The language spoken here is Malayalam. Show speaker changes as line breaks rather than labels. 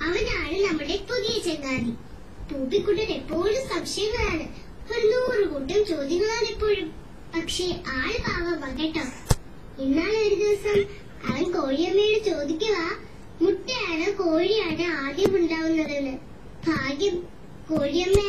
അവനാണ് നമ്മുടെ പുതിയ ചങ്ങാതി. പൂപ്പിക്കുട്ടൻ എപ്പോഴും സംശയങ്ങളാണ്, 100 കൂട്ടം ചോദ്യങ്ങളാണ് എപ്പോഴും. പക്ഷെ ആള് പാവമാ കേട്ടോ. ഇന്നാളെ ഒരു ദിവസം അവൻ കോഴിയമ്മയോട് ചോദിക്കുക, മുട്ടയാണ് കോഴിയാണ് ആദ്യം ഉണ്ടാവുന്നതെന്ന്. ഭാഗ്യം കോഴിയമ്മ